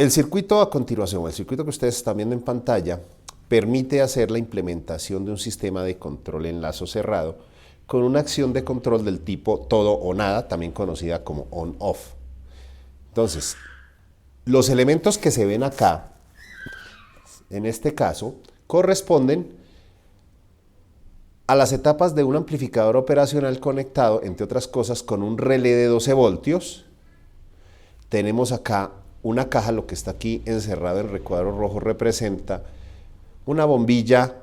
El circuito a continuación, el circuito que ustedes están viendo en pantalla, permite hacer la implementación de un sistema de control en lazo cerrado con una acción de control del tipo todo o nada, también conocida como on-off. Entonces, los elementos que se ven acá, en este caso, corresponden a las etapas de un amplificador operacional conectado, entre otras cosas, con un relé de 12 voltios. Tenemos acá una caja, lo que está aquí encerrado en recuadro rojo representa una bombilla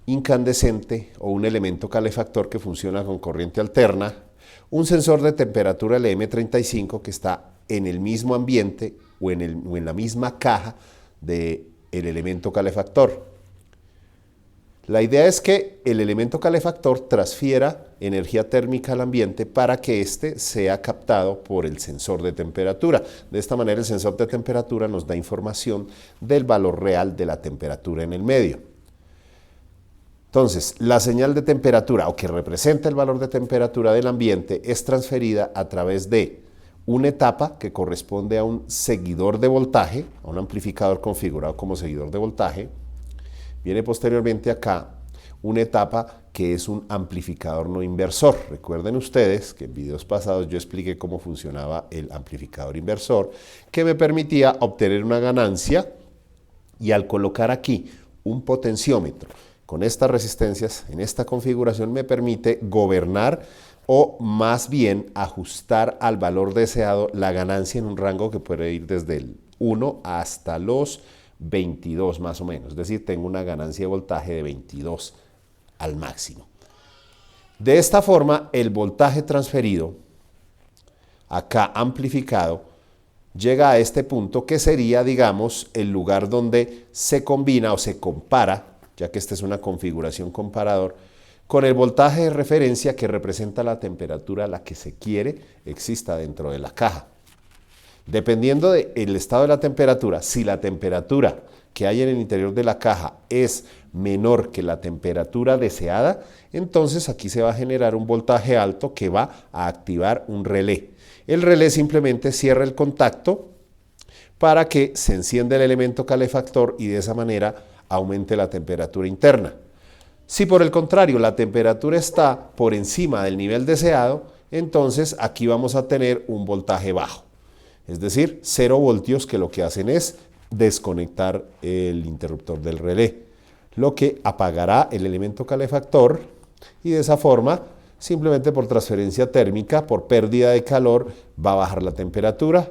incandescente o un elemento calefactor que funciona con corriente alterna, un sensor de temperatura LM35 que está en el mismo ambiente o en la misma caja del elemento calefactor. La idea es que el elemento calefactor transfiera energía térmica al ambiente para que éste sea captado por el sensor de temperatura. De esta manera el sensor de temperatura nos da información del valor real de la temperatura en el medio. Entonces, la señal de temperatura, o que representa el valor de temperatura del ambiente, es transferida a través de una etapa que corresponde a un seguidor de voltaje, a un amplificador configurado como seguidor de voltaje. Viene posteriormente acá una etapa que es un amplificador no inversor. Recuerden ustedes que en videos pasados yo expliqué cómo funcionaba el amplificador inversor, que me permitía obtener una ganancia y al colocar aquí un potenciómetro con estas resistencias en esta configuración me permite gobernar o más bien ajustar al valor deseado la ganancia en un rango que puede ir desde el 1 hasta los 22 más o menos, es decir, tengo una ganancia de voltaje de 22 al máximo. De esta forma, el voltaje transferido, acá amplificado, llega a este punto que sería, digamos, el lugar donde se combina o se compara, ya que esta es una configuración comparador, con el voltaje de referencia que representa la temperatura a la que se quiere exista dentro de la caja. Dependiendo del estado de la temperatura, si la temperatura que hay en el interior de la caja es menor que la temperatura deseada, entonces aquí se va a generar un voltaje alto que va a activar un relé. El relé simplemente cierra el contacto para que se encienda el elemento calefactor y de esa manera aumente la temperatura interna. Si por el contrario la temperatura está por encima del nivel deseado, entonces aquí vamos a tener un voltaje bajo. Es decir, 0 voltios que lo que hacen es desconectar el interruptor del relé, lo que apagará el elemento calefactor y de esa forma, simplemente por transferencia térmica, por pérdida de calor, va a bajar la temperatura.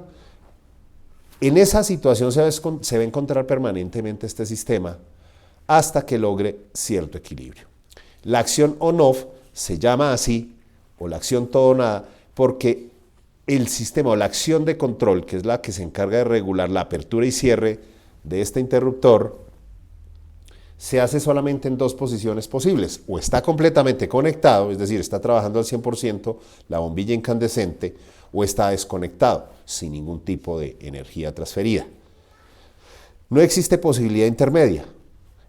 En esa situación se va a encontrar permanentemente este sistema hasta que logre cierto equilibrio. La acción on-off se llama así, o la acción todo o nada, porque el sistema o la acción de control, que es la que se encarga de regular la apertura y cierre de este interruptor, se hace solamente en dos posiciones posibles. O está completamente conectado, es decir, está trabajando al 100% la bombilla incandescente, o está desconectado, sin ningún tipo de energía transferida. No existe posibilidad intermedia.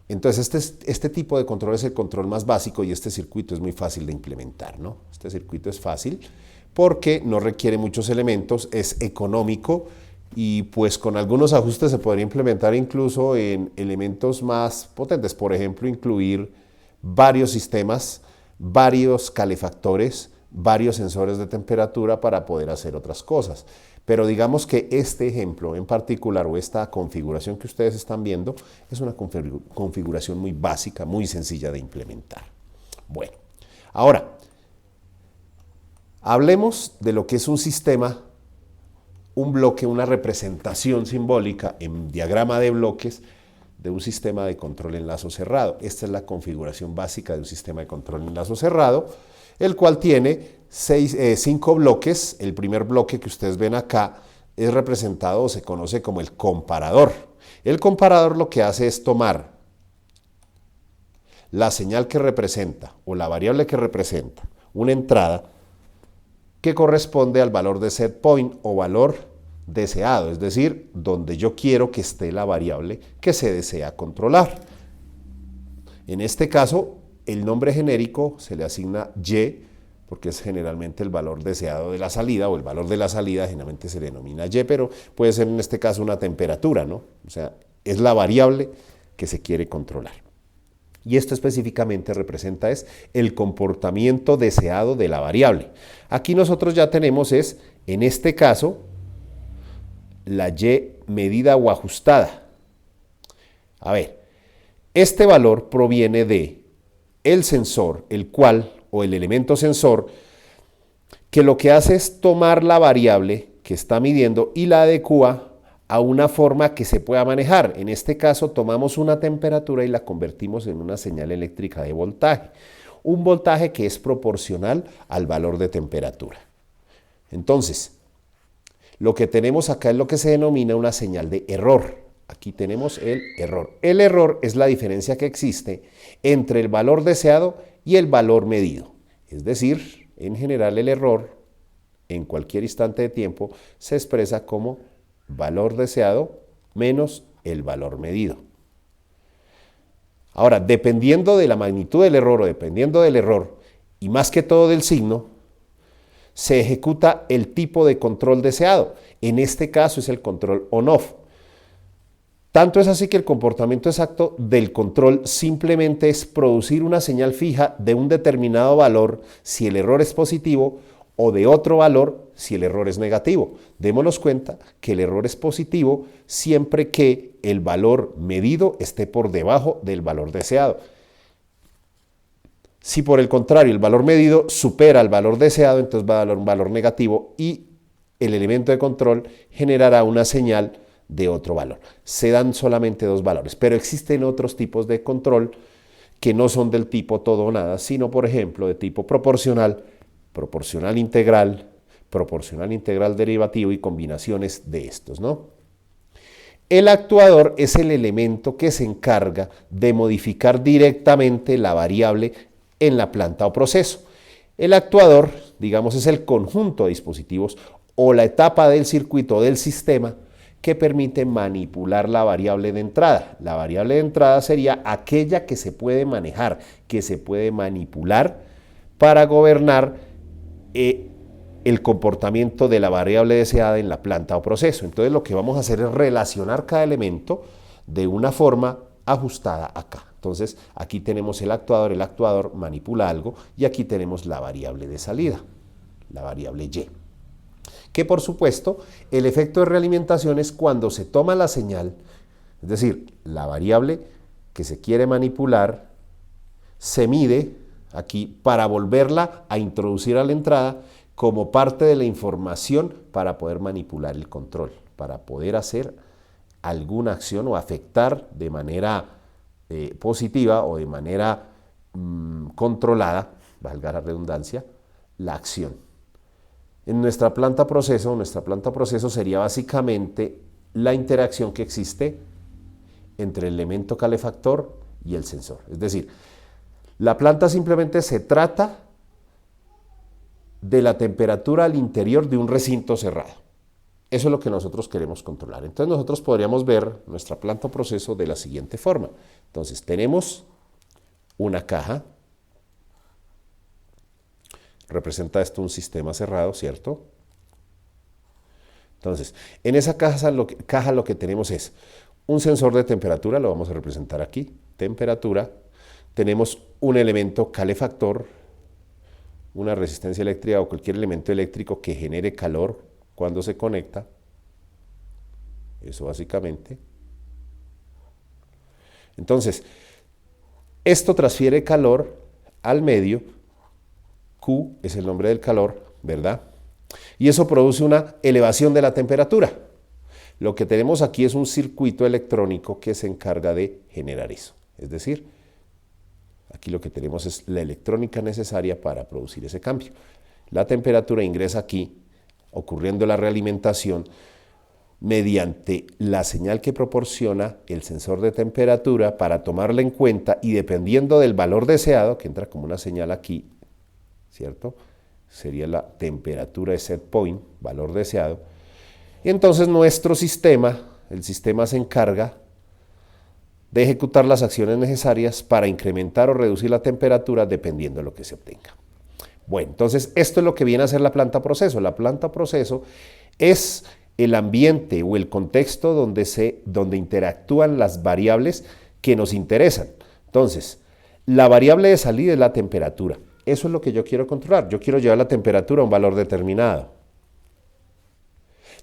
Entonces, este tipo de control es el control más básico y este circuito es muy fácil de implementar, ¿no? Este circuito es fácil porque no requiere muchos elementos, es económico y pues con algunos ajustes se podría implementar incluso en elementos más potentes. Por ejemplo, incluir varios sistemas, varios calefactores, varios sensores de temperatura para poder hacer otras cosas. Pero digamos que este ejemplo en particular o esta configuración que ustedes están viendo es una configuración muy básica, muy sencilla de implementar. Bueno, ahora hablemos de lo que es un sistema, un bloque, una representación simbólica en diagrama de bloques de un sistema de control en lazo cerrado. Esta es la configuración básica de un sistema de control en lazo cerrado, el cual tiene 5 bloques. El primer bloque que ustedes ven acá es representado o se conoce como el comparador. El comparador lo que hace es tomar la señal que representa o la variable que representa una entrada que corresponde al valor de set point o valor deseado, es decir, donde yo quiero que esté la variable que se desea controlar. En este caso, el nombre genérico se le asigna Y, porque es generalmente el valor deseado de la salida, o el valor de la salida generalmente se denomina Y, pero puede ser en este caso una temperatura, ¿no? O sea, es la variable que se quiere controlar. Y esto específicamente representa es el comportamiento deseado de la variable. Aquí nosotros ya tenemos en este caso, la Y medida o ajustada. A ver, este valor proviene de el sensor, el cual, o el elemento sensor, que lo que hace es tomar la variable que está midiendo y la adecua a una forma que se pueda manejar. En este caso tomamos una temperatura y la convertimos en una señal eléctrica de voltaje. Un voltaje que es proporcional al valor de temperatura. Entonces, lo que tenemos acá es lo que se denomina una señal de error. Aquí tenemos el error. El error es la diferencia que existe entre el valor deseado y el valor medido. Es decir, en general el error en cualquier instante de tiempo se expresa como valor deseado menos el valor medido. Ahora, dependiendo de la magnitud del error o dependiendo del error, y más que todo del signo, se ejecuta el tipo de control deseado. En este caso es el control on-off. Tanto es así que el comportamiento exacto del control simplemente es producir una señal fija de un determinado valor si el error es positivo o de otro valor si el error es negativo. Démonos cuenta que el error es positivo siempre que el valor medido esté por debajo del valor deseado. Si por el contrario el valor medido supera el valor deseado, entonces va a dar un valor negativo y el elemento de control generará una señal de otro valor. Se dan solamente dos valores, pero existen otros tipos de control que no son del tipo todo o nada, sino por ejemplo de tipo proporcional, proporcional integral derivativo y combinaciones de estos, ¿no? El actuador es el elemento que se encarga de modificar directamente la variable en la planta o proceso. El actuador, digamos, es el conjunto de dispositivos o la etapa del circuito o del sistema que permite manipular la variable de entrada. La variable de entrada sería aquella que se puede manejar, que se puede manipular para gobernar el comportamiento de la variable deseada en la planta o proceso. Entonces lo que vamos a hacer es relacionar cada elemento de una forma ajustada acá. Entonces aquí tenemos el actuador manipula algo y aquí tenemos la variable de salida, la variable Y. Que por supuesto el efecto de realimentación es cuando se toma la señal, es decir, la variable que se quiere manipular se mide aquí para volverla a introducir a la entrada como parte de la información para poder manipular el control, para poder hacer alguna acción o afectar de manera positiva o de manera controlada, valga la redundancia, la acción. En nuestra planta proceso sería básicamente la interacción que existe entre el elemento calefactor y el sensor. Es decir, la planta simplemente se trata de la temperatura al interior de un recinto cerrado. Eso es lo que nosotros queremos controlar. Entonces nosotros podríamos ver nuestra planta proceso de la siguiente forma. Entonces tenemos una caja. Representa esto un sistema cerrado, ¿cierto? Entonces, en esa caja lo que tenemos es un sensor de temperatura, lo vamos a representar aquí, temperatura. Tenemos un elemento calefactor, una resistencia eléctrica o cualquier elemento eléctrico que genere calor cuando se conecta. Eso básicamente. Entonces, esto transfiere calor al medio. Q es el nombre del calor, ¿verdad? Y eso produce una elevación de la temperatura. Lo que tenemos aquí es un circuito electrónico que se encarga de generar eso. Es decir, aquí lo que tenemos es la electrónica necesaria para producir ese cambio. La temperatura ingresa aquí, ocurriendo la realimentación, mediante la señal que proporciona el sensor de temperatura para tomarla en cuenta y dependiendo del valor deseado, que entra como una señal aquí, ¿cierto? Sería la temperatura de set point, valor deseado. Y entonces nuestro sistema, el sistema se encarga de ejecutar las acciones necesarias para incrementar o reducir la temperatura dependiendo de lo que se obtenga. Bueno, entonces esto es lo que viene a ser la planta proceso. La planta proceso es el ambiente o el contexto donde interactúan las variables que nos interesan. Entonces, la variable de salida es la temperatura. Eso es lo que yo quiero controlar. Yo quiero llevar la temperatura a un valor determinado.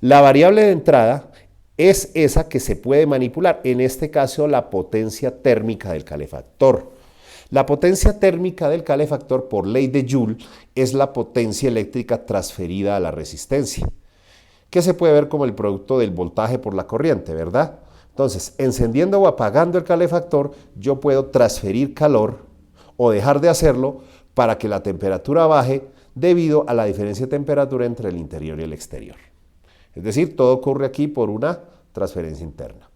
La variable de entrada es esa que se puede manipular, en este caso la potencia térmica del calefactor. La potencia térmica del calefactor, por ley de Joule, es la potencia eléctrica transferida a la resistencia, que se puede ver como el producto del voltaje por la corriente, ¿verdad? Entonces, encendiendo o apagando el calefactor, yo puedo transferir calor o dejar de hacerlo para que la temperatura baje debido a la diferencia de temperatura entre el interior y el exterior. Es decir, todo ocurre aquí por una transferencia interna.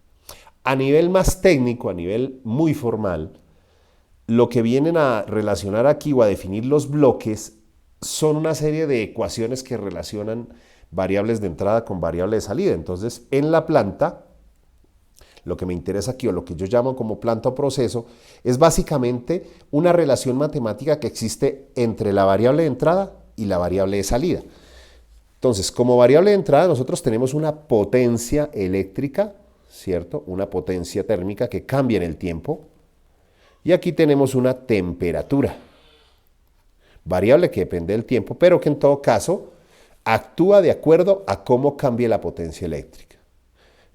A nivel más técnico, a nivel muy formal, lo que vienen a relacionar aquí o a definir los bloques son una serie de ecuaciones que relacionan variables de entrada con variables de salida. Entonces, en la planta, lo que me interesa aquí, o lo que yo llamo como planta o proceso, es básicamente una relación matemática que existe entre la variable de entrada y la variable de salida. Entonces, como variable de entrada nosotros tenemos una potencia eléctrica, ¿cierto? Una potencia térmica que cambia en el tiempo. Y aquí tenemos una temperatura, variable que depende del tiempo, pero que en todo caso actúa de acuerdo a cómo cambie la potencia eléctrica.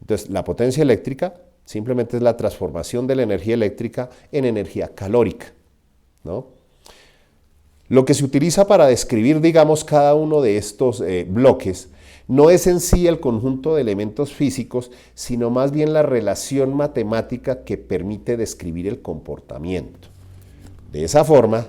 Entonces, la potencia eléctrica simplemente es la transformación de la energía eléctrica en energía calórica, ¿no? Lo que se utiliza para describir, digamos, cada uno de estos bloques no es en sí el conjunto de elementos físicos, sino más bien la relación matemática que permite describir el comportamiento. De esa forma,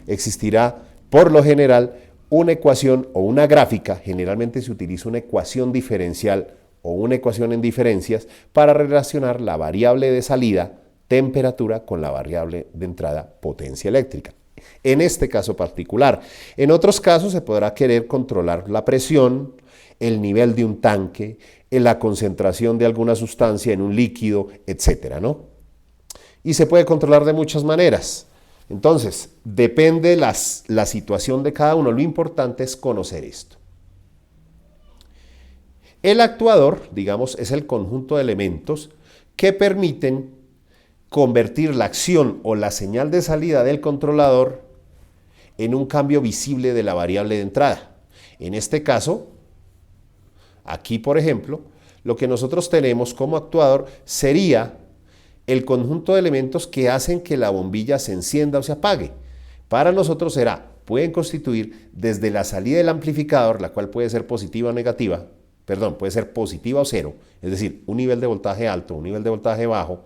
existirá, por lo general, una ecuación o una gráfica. Generalmente se utiliza una ecuación diferencial o una ecuación en diferencias para relacionar la variable de salida, temperatura, con la variable de entrada, potencia eléctrica. En este caso particular. En otros casos se podrá querer controlar la presión, el nivel de un tanque, la concentración de alguna sustancia en un líquido, etcétera, ¿no? Y se puede controlar de muchas maneras. Entonces, depende la situación de cada uno. Lo importante es conocer esto. El actuador, digamos, es el conjunto de elementos que permiten convertir la acción o la señal de salida del controlador en un cambio visible de la variable de entrada. En este caso, aquí por ejemplo, lo que nosotros tenemos como actuador sería el conjunto de elementos que hacen que la bombilla se encienda o se apague. Para nosotros pueden constituir desde la salida del amplificador, la cual puede ser positiva o negativa, puede ser positiva o cero, es decir, un nivel de voltaje alto, un nivel de voltaje bajo,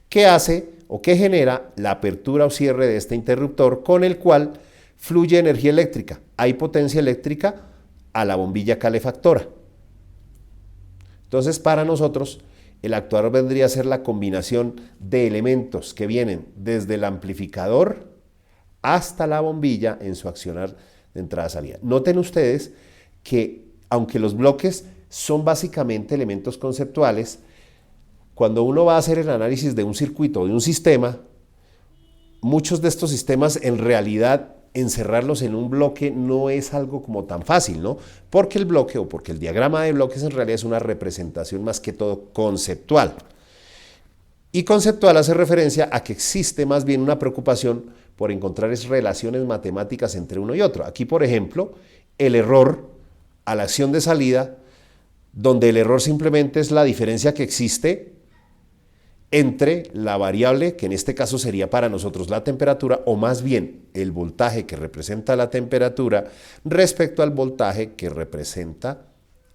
que hace o que genera la apertura o cierre de este interruptor con el cual fluye energía eléctrica. Hay potencia eléctrica a la bombilla calefactora. Entonces, para nosotros, el actuador vendría a ser la combinación de elementos que vienen desde el amplificador hasta la bombilla en su accionar de entrada-salida. Noten ustedes que, aunque los bloques son básicamente elementos conceptuales, cuando uno va a hacer el análisis de un circuito o de un sistema, muchos de estos sistemas en realidad encerrarlos en un bloque no es algo como tan fácil, ¿no? Porque el bloque o porque el diagrama de bloques en realidad es una representación más que todo conceptual. Y conceptual hace referencia a que existe más bien una preocupación por encontrar relaciones matemáticas entre uno y otro. Aquí, por ejemplo, el error a la acción de salida, donde el error simplemente es la diferencia que existe entre la variable, que en este caso sería para nosotros la temperatura, o más bien el voltaje que representa la temperatura, respecto al voltaje que representa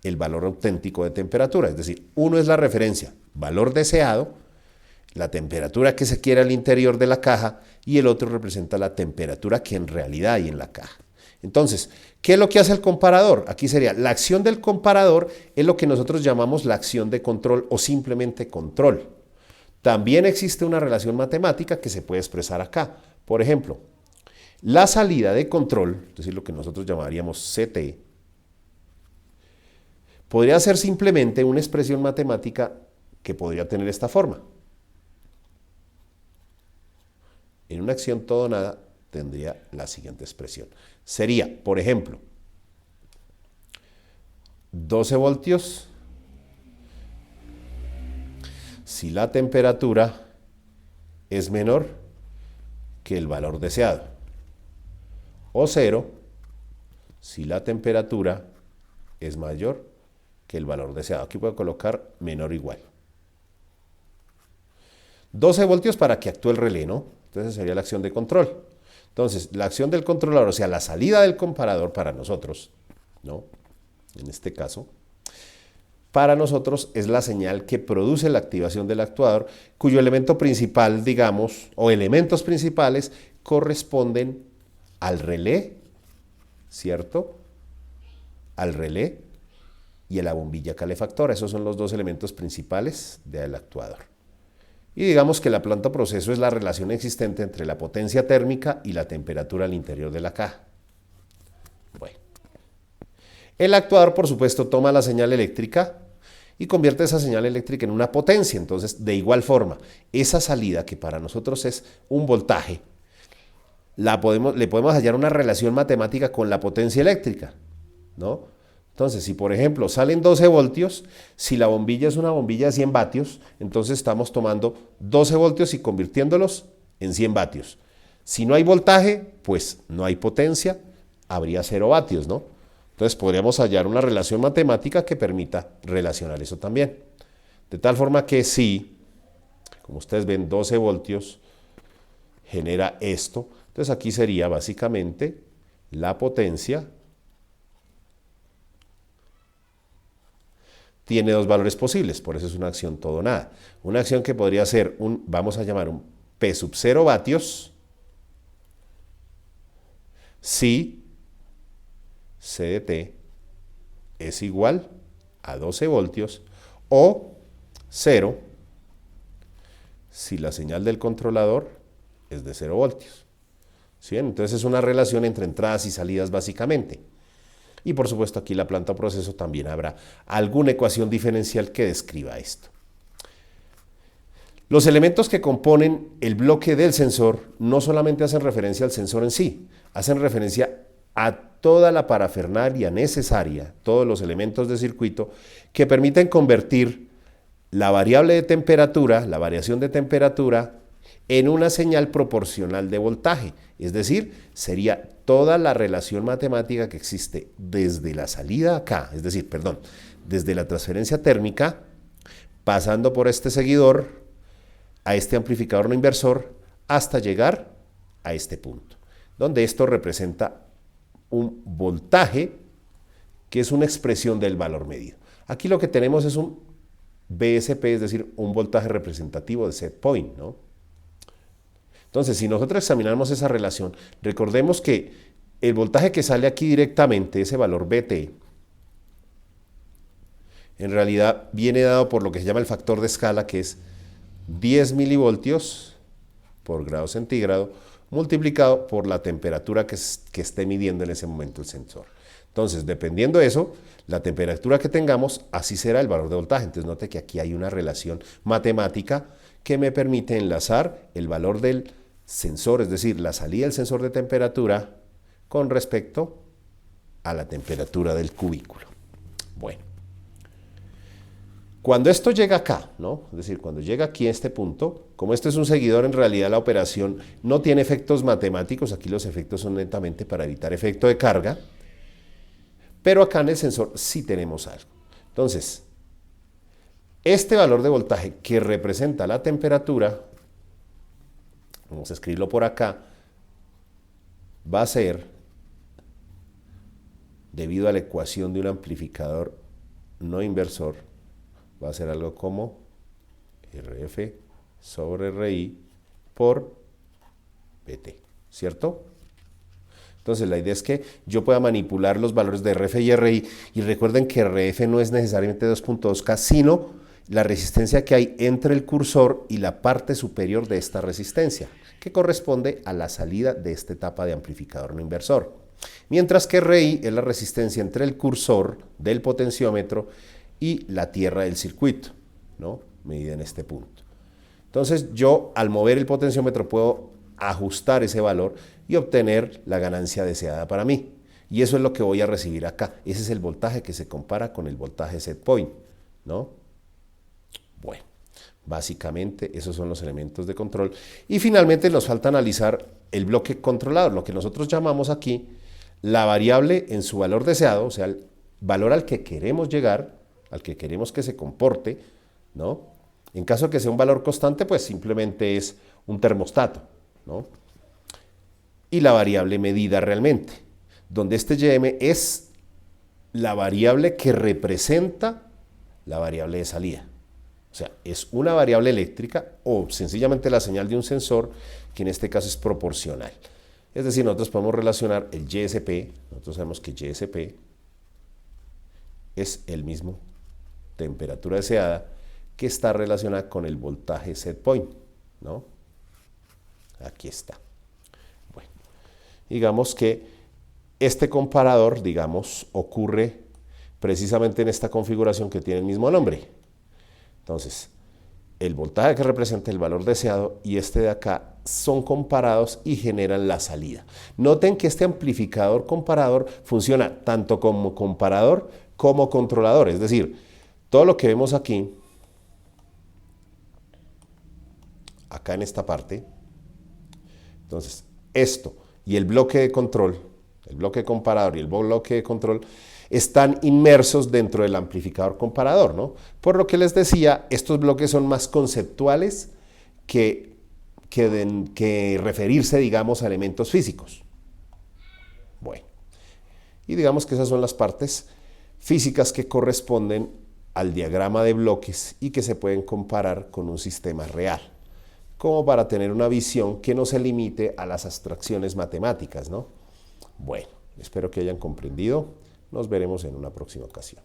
el valor auténtico de temperatura. Es decir, uno es la referencia, valor deseado, la temperatura que se quiere al interior de la caja, y el otro representa la temperatura que en realidad hay en la caja. Entonces, ¿qué es lo que hace el comparador? Aquí sería, la acción del comparador es lo que nosotros llamamos la acción de control o simplemente control. También existe una relación matemática que se puede expresar acá. Por ejemplo, la salida de control, es decir, lo que nosotros llamaríamos CT, podría ser simplemente una expresión matemática que podría tener esta forma. En una acción todo o nada tendría la siguiente expresión. sería, por ejemplo, 12 voltios si la temperatura es menor que el valor deseado, o 0 si la temperatura es mayor que el valor deseado. Aquí puedo colocar menor o igual. 12 voltios para que actúe el relé, ¿no? Entonces sería la acción de control. Entonces, la acción del controlador, o sea, la salida del comparador para nosotros, ¿no? En este caso, para nosotros es la señal que produce la activación del actuador, cuyo elemento principal, digamos, o elementos principales corresponden al relé, ¿cierto? Al relé y a la bombilla calefactora. Esos son los dos elementos principales del actuador. Y digamos que la planta proceso es la relación existente entre la potencia térmica y la temperatura al interior de la caja. Bueno. El actuador, por supuesto, toma la señal eléctrica y convierte esa señal eléctrica en una potencia. Entonces, de igual forma, esa salida que para nosotros es un voltaje, le podemos hallar una relación matemática con la potencia eléctrica, ¿no? Entonces, si por ejemplo salen 12 voltios, si la bombilla es una bombilla de 100 vatios, entonces estamos tomando 12 voltios y convirtiéndolos en 100 vatios. Si no hay voltaje, pues no hay potencia, habría 0 vatios, ¿no? Entonces podríamos hallar una relación matemática que permita relacionar eso también. De tal forma que si, como ustedes ven, 12 voltios genera esto, entonces aquí sería básicamente la potencia. Tiene dos valores posibles, por eso es una acción todo o nada. Una acción que podría ser vamos a llamar un P sub 0 vatios, si C de T es igual a 12 voltios, o 0 si la señal del controlador es de 0 voltios. ¿Sí? Entonces es una relación entre entradas y salidas básicamente. Y por supuesto aquí la planta proceso también habrá alguna ecuación diferencial que describa esto. Los elementos que componen el bloque del sensor no solamente hacen referencia al sensor en sí, hacen referencia a toda la parafernalia necesaria, todos los elementos de circuito que permiten convertir la variable de temperatura, la variación de temperatura, en una señal proporcional de voltaje. Es decir, sería toda la relación matemática que existe desde la salida acá, es decir, perdón, desde la transferencia térmica, pasando por este seguidor, a este amplificador no inversor, hasta llegar a este punto, donde esto representa un voltaje que es una expresión del valor medido. Aquí lo que tenemos es un VSP, es decir, un voltaje representativo de set point, ¿no? Entonces, si nosotros examinamos esa relación, recordemos que el voltaje que sale aquí directamente, ese valor BT, en realidad viene dado por lo que se llama el factor de escala, que es 10 milivoltios por grado centígrado, multiplicado por la temperatura que esté midiendo en ese momento el sensor. Entonces, dependiendo de eso, la temperatura que tengamos, así será el valor de voltaje. Entonces, note que aquí hay una relación matemática que me permite enlazar el valor del sensor, es decir, la salida del sensor de temperatura con respecto a la temperatura del cubículo. Bueno, cuando esto llega acá, ¿no? Es decir, cuando llega aquí a este punto, como este es un seguidor, en realidad la operación no tiene efectos matemáticos, aquí los efectos son netamente para evitar efecto de carga, pero acá en el sensor sí tenemos algo. Entonces, este valor de voltaje que representa la temperatura, vamos a escribirlo por acá, va a ser, debido a la ecuación de un amplificador no inversor, va a ser algo como RF sobre RI por PT, ¿cierto? Entonces la idea es que yo pueda manipular los valores de RF y RI, y recuerden que RF no es necesariamente 2.2K, sino la resistencia que hay entre el cursor y la parte superior de esta resistencia, que corresponde a la salida de esta etapa de amplificador no inversor. Mientras que RI es la resistencia entre el cursor del potenciómetro y la tierra del circuito, ¿no? Medida en este punto. Entonces yo, al mover el potenciómetro, puedo ajustar ese valor y obtener la ganancia deseada para mí. Y eso es lo que voy a recibir acá. Ese es el voltaje que se compara con el voltaje set point, ¿no? Bueno, básicamente esos son los elementos de control. Y finalmente nos falta analizar el bloque controlador, lo que nosotros llamamos aquí la variable en su valor deseado, o sea, el valor al que queremos llegar, al que queremos que se comporte, ¿no? En caso de que sea un valor constante, pues simplemente es un termostato, ¿no? Y la variable medida realmente, donde este Ym es la variable que representa la variable de salida. O sea, es una variable eléctrica o sencillamente la señal de un sensor que en este caso es proporcional. Es decir, nosotros podemos relacionar el YSP, nosotros sabemos que YSP es el mismo temperatura deseada que está relacionada con el voltaje set point, ¿no? Aquí está. Bueno, digamos que este comparador, digamos, ocurre precisamente en esta configuración que tiene el mismo nombre. Entonces, el voltaje que representa el valor deseado y este de acá son comparados y generan la salida. Noten que este amplificador comparador funciona tanto como comparador como controlador, es decir, todo lo que vemos aquí, acá en esta parte, entonces esto y el bloque de control, el bloque comparador y el bloque de control están inmersos dentro del amplificador comparador, ¿no? Por lo que les decía, estos bloques son más conceptuales que referirse, digamos, a elementos físicos. Bueno, y digamos que esas son las partes físicas que corresponden al diagrama de bloques y que se pueden comparar con un sistema real, como para tener una visión que no se limite a las abstracciones matemáticas, ¿no? Bueno, espero que hayan comprendido. Nos veremos en una próxima ocasión.